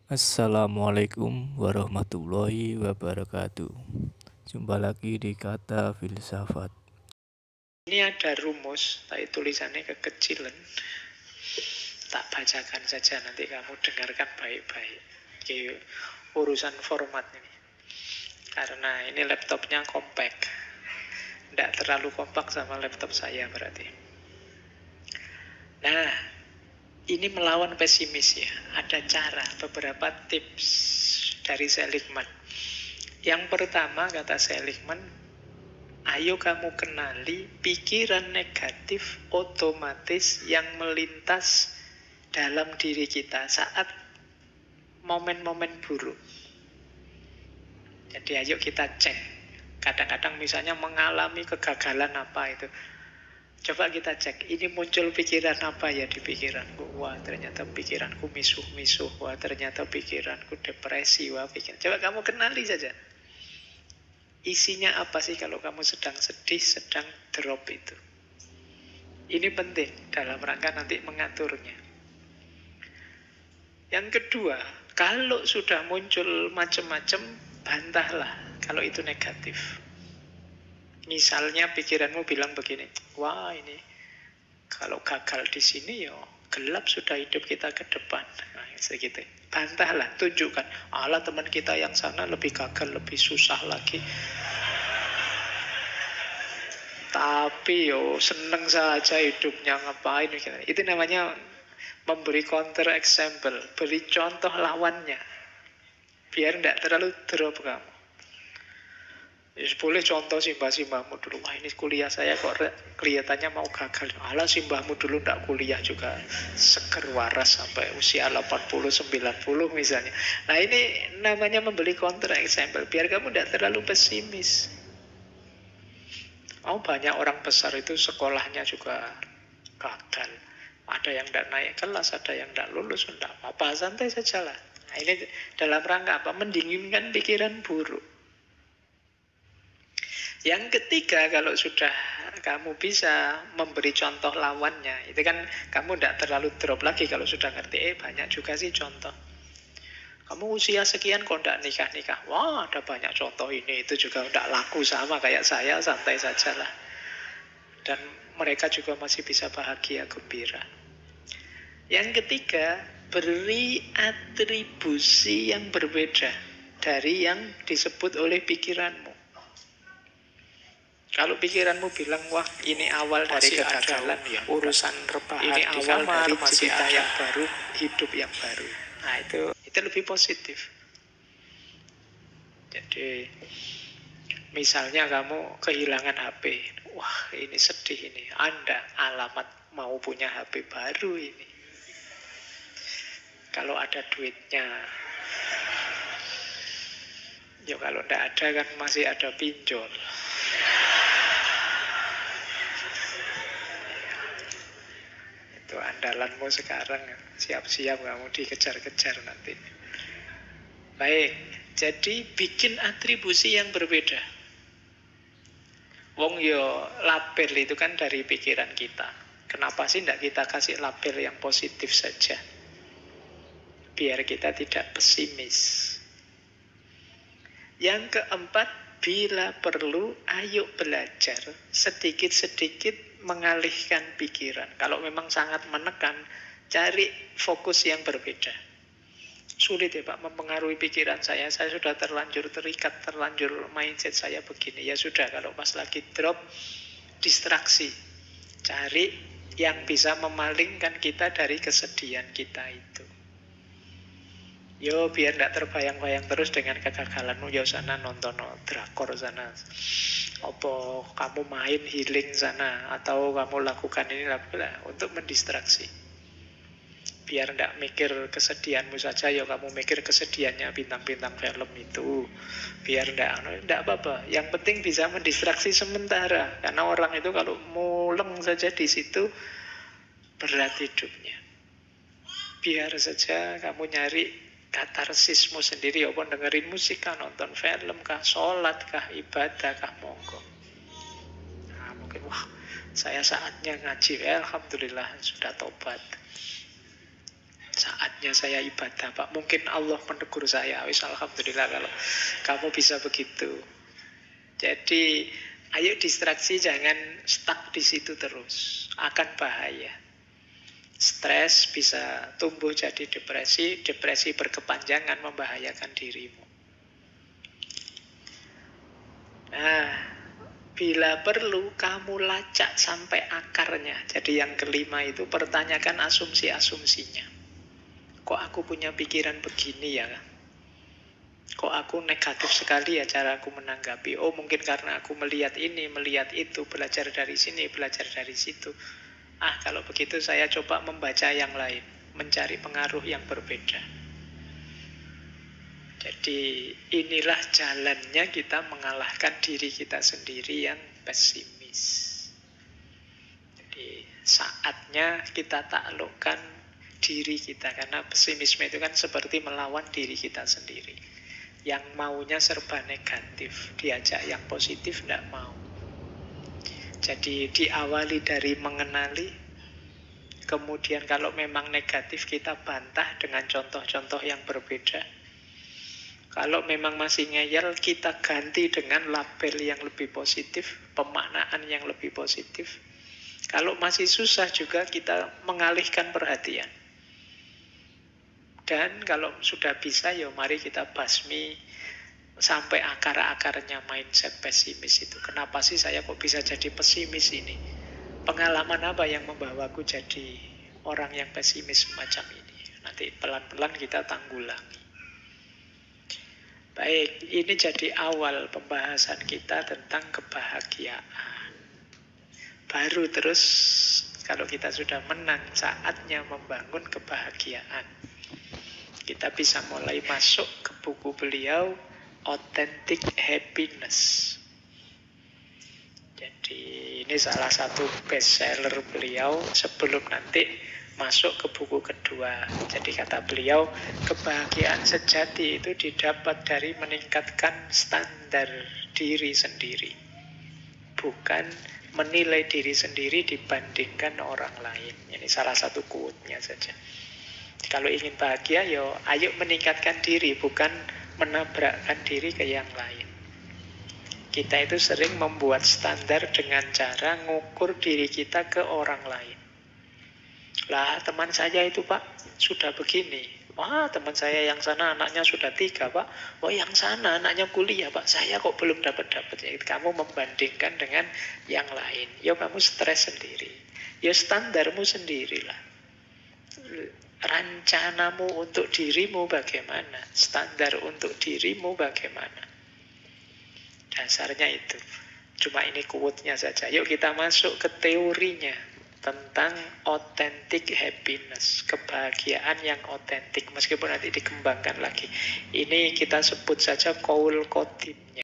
Assalamualaikum warahmatullahi wabarakatuh. Jumpa lagi di Kata Filsafat. Ini ada rumus, tapi tulisannya kekecilan. Tak bacakan saja, nanti kamu dengarkan baik-baik. Ini urusan format ini. Karena ini laptopnya compact. Tidak terlalu kompak sama laptop saya berarti. Nah, ini melawan pesimis ya. Ada cara, beberapa tips dari Seligman. Yang pertama kata Seligman, ayo kamu kenali pikiran negatif otomatis yang melintas dalam diri kita saat momen-momen buruk. Jadi ayo kita cek. Kadang-kadang misalnya mengalami kegagalan apa itu. Coba kita cek, ini muncul pikiran apa ya di pikiranku. Wah, ternyata pikiranku misuh-misuh. Wah, ternyata pikiranku depresi. Wah, coba kamu kenali saja. Isinya apa sih kalau kamu sedang sedih, sedang drop itu. Ini penting dalam rangka nanti mengaturnya. Yang kedua, kalau sudah muncul macam-macam, bantahlah kalau itu negatif. Misalnya pikiranmu bilang begini, wah ini kalau gagal di sini ya gelap sudah hidup kita ke depan. Nah, segitu. Bantahlah, tunjukkan. Allah teman kita yang sana lebih gagal, lebih susah lagi. Tapi yo seneng saja hidupnya, ngapain. Itu namanya memberi counter example, beri contoh lawannya. Biar tidak terlalu drop kamu. Ya, boleh contoh simbah-simbahmu dulu. Wah ini kuliah saya kok kelihatannya mau gagal. Alah simbahmu dulu tidak kuliah juga seger waras sampai usia 80-90 misalnya. Nah ini namanya membeli counter example. Biar kamu tidak terlalu pesimis. Oh banyak orang besar itu sekolahnya juga gagal. Ada yang tidak naik kelas, ada yang tidak lulus. Tidak apa-apa, santai saja lah. Nah ini dalam rangka apa? Mendinginkan pikiran buruk. Yang ketiga, kalau sudah kamu bisa memberi contoh lawannya, itu kan kamu tidak terlalu drop lagi kalau sudah ngerti. Banyak juga sih contoh. Kamu usia sekian kok tidak nikah-nikah. Wah, ada banyak contoh ini. Itu juga tidak laku sama kayak saya, santai saja lah. Dan mereka juga masih bisa bahagia, gembira. Yang ketiga, beri atribusi yang berbeda dari yang disebut oleh pikiranmu. Kalau pikiranmu bilang, wah ini awal dari kegagalan, ya, urusan rebahan ini awal kamar, dari cerita yang baru, hidup yang baru. Nah itu lebih positif. Jadi misalnya kamu kehilangan HP, wah ini sedih ini. Anda alamat mau punya HP baru ini. Kalau ada duitnya. Ya kalau tidak ada kan masih ada pinjol. Itu andalanmu sekarang, siap-siap kamu dikejar-kejar nanti. Baik, jadi bikin atribusi yang berbeda. Wong yo label itu kan dari pikiran kita. Kenapa sih tidak kita kasih label yang positif saja? Biar kita tidak pesimis. Yang keempat, bila perlu, ayo belajar sedikit-sedikit mengalihkan pikiran. Kalau memang sangat menekan, cari fokus yang berbeda. Sulit ya Pak mempengaruhi pikiran saya sudah terlanjur terikat, terlanjur mindset saya begini. Ya sudah, kalau pas lagi drop, distraksi. Cari yang bisa memalingkan kita dari kesedihan kita itu. Yo biar tidak terbayang-bayang terus dengan kegagalanmu. Yo sana nonton drakor sana. Apa kamu main healing sana, atau kamu lakukan ini untuk mendistraksi. Biar tidak mikir kesedihanmu saja, ya kamu mikir kesedihannya bintang-bintang film itu. Biar tidak apa-apa. Yang penting bisa mendistraksi sementara. Karena orang itu kalau muleng saja di situ, berat hidupnya. Biar saja kamu nyari katarsismu sendiri, ya dengerin musik kah, nonton film kah, sholat kah, ibadah kah, monggo. Nah, mungkin wah saya saatnya ngaji, alhamdulillah sudah tobat. Saatnya saya ibadah, Pak. Mungkin Allah menegur saya. Wis alhamdulillah kalau kamu bisa begitu. Jadi, ayo distraksi, jangan stuck di situ terus. Akan bahaya. Stres bisa tumbuh jadi depresi, depresi berkepanjangan membahayakan dirimu. Nah, bila perlu kamu lacak sampai akarnya. Jadi yang kelima itu pertanyakan asumsi-asumsinya. Kok aku punya pikiran begini ya? Kok aku negatif sekali ya cara aku menanggapi? Oh, mungkin karena aku melihat ini, melihat itu, belajar dari sini, belajar dari situ. Kalau begitu saya coba membaca yang lain, mencari pengaruh yang berbeda. Jadi inilah jalannya kita mengalahkan diri kita sendiri yang pesimis. Jadi saatnya kita taklukkan diri kita, karena pesimisme itu kan seperti melawan diri kita sendiri. Yang maunya serba negatif, diajak yang positif tidak mau. Jadi diawali dari mengenali, kemudian kalau memang negatif kita bantah dengan contoh-contoh yang berbeda. Kalau memang masih ngeyel, kita ganti dengan label yang lebih positif, pemaknaan yang lebih positif. Kalau masih susah juga kita mengalihkan perhatian. Dan kalau sudah bisa, ya mari kita basmi sampai akar-akarnya mindset pesimis itu. Kenapa sih saya kok bisa jadi pesimis ini? Pengalaman apa yang membawaku jadi orang yang pesimis semacam ini? Nanti pelan-pelan kita tanggulangi. Baik, ini jadi awal pembahasan kita tentang kebahagiaan. Baru terus kalau kita sudah menang, saatnya membangun kebahagiaan. Kita bisa mulai masuk ke buku beliau, Authentic Happiness. Jadi ini salah satu bestseller beliau sebelum nanti masuk ke buku kedua. Jadi kata beliau, kebahagiaan sejati itu didapat dari meningkatkan standar diri sendiri, bukan menilai diri sendiri dibandingkan orang lain. Ini salah satu quote-nya saja. Kalau ingin bahagia, ayo meningkatkan diri, bukan menabrakkan diri ke yang lain. Kita itu sering membuat standar dengan cara ngukur diri kita ke orang lain. Lah, teman saya itu, Pak, sudah begini. Wah, teman saya yang sana anaknya sudah 3, Pak. Oh, yang sana anaknya kuliah, Pak. Saya kok belum dapat-dapat. Ya, kamu membandingkan dengan yang lain. Kamu stres sendiri. Standarmu sendirilah. Rencanamu untuk dirimu bagaimana? Standar untuk dirimu bagaimana? Dasarnya itu. Cuma ini quote-nya saja. Yuk kita masuk ke teorinya tentang authentic happiness, kebahagiaan yang otentik, meskipun nanti dikembangkan lagi. Ini kita sebut saja qaul qadimnya.